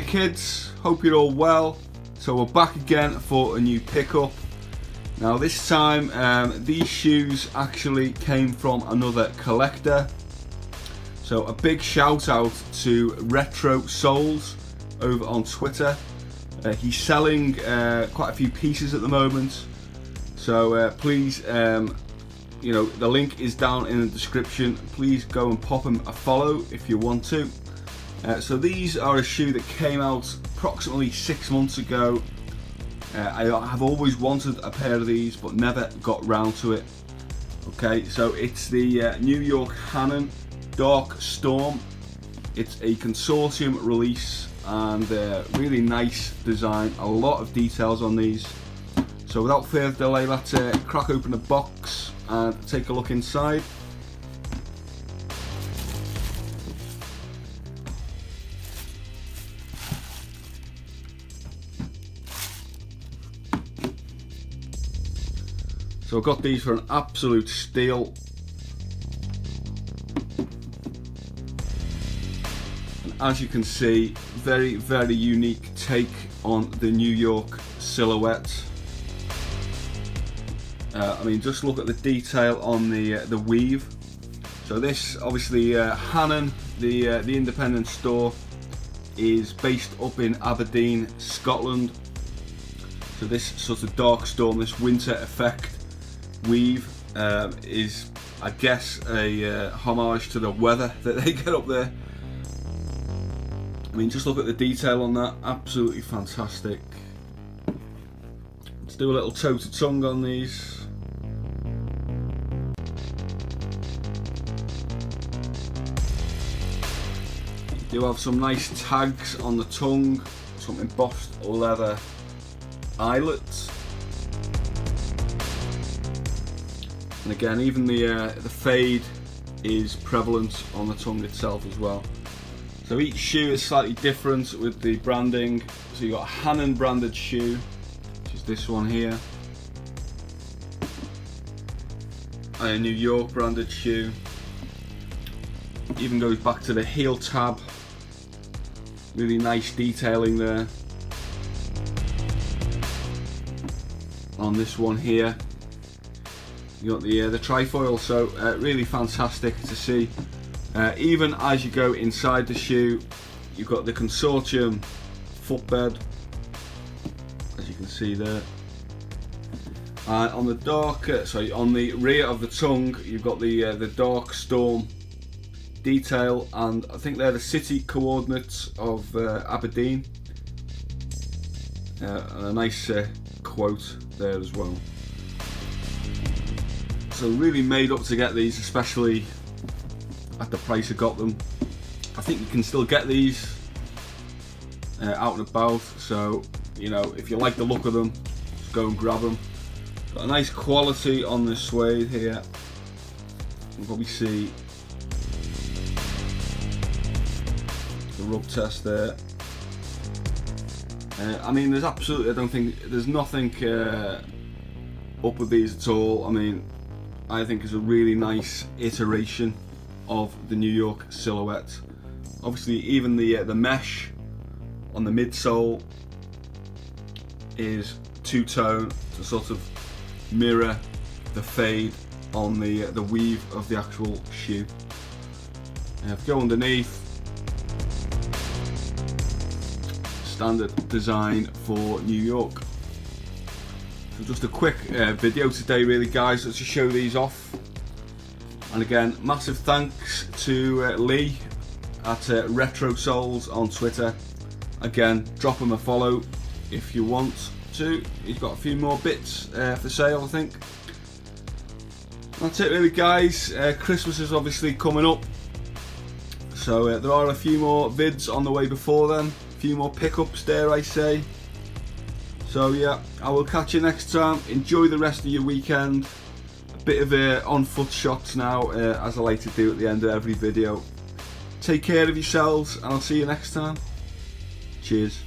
kids, hope you're all well. So we're back again for a new pickup. Now this time these shoes actually came from another collector. So a big shout out to Retro Souls over on Twitter. He's selling quite a few pieces at the moment. So please, you know, the link is down in the description. Please go and pop him a follow if you want to. So these are a shoe that came out approximately 6 months ago. I have always wanted a pair of these but never got round to it. Okay, so it's the New York Hanon Dark Storm. It's a consortium release and really nice design, a lot of details on these. So without further delay, let's crack open the box and take a look inside. So I got these for an absolute steal. And as you can see, very, very unique take on the New York silhouette. I mean, just look at the detail on the weave. So this, obviously, Hanon, the independent store, is based up in Aberdeen, Scotland. So this sort of dark storm, this winter effect weave is, I guess, a homage to the weather that they get up there. I mean, just look at the detail on that, absolutely fantastic. Let's do a little toe to tongue on these. You do have some nice tags on the tongue, some embossed leather eyelets. And again, even the fade is prevalent on the tongue itself as well. So each shoe is slightly different with the branding. So you've got a Hanon branded shoe, which is this one here. And a New York branded shoe. Even goes back to the heel tab. Really nice detailing there. On this one here, you got the trifoil, so really fantastic to see. Even as you go inside the shoe, you've got the consortium footbed, as you can see there. And on the dark, on the rear of the tongue, you've got the Dark Storm detail, and I think they're the city coordinates of Aberdeen. And a nice quote there as well. So really made up to get these, especially at the price I got them. I think you can still get these out and about, so you know, if you like the look of them, just go and grab them. Got a nice quality on this suede here. You can probably see the rub test there. I mean, there's absolutely, I don't think, there's nothing up with these at all. I mean, I think it's a really nice iteration of the New York silhouette. Obviously, even the mesh on the midsole is two-tone to sort of mirror the fade on the weave of the actual shoe. If you go underneath, standard design for New York. So just a quick video today really, guys, to show these off. And again, massive thanks to Lee at Retro Souls on Twitter. Again, drop him a follow if you want to. He's got a few more bits for sale, I think. That's it really, guys. Christmas is obviously coming up, so there are a few more vids on the way before then. A few more pickups, dare I say. So yeah, I will catch you next time. Enjoy the rest of your weekend. A bit of on-foot shots now, as I like to do at the end of every video. Take care of yourselves, and I'll see you next time. Cheers.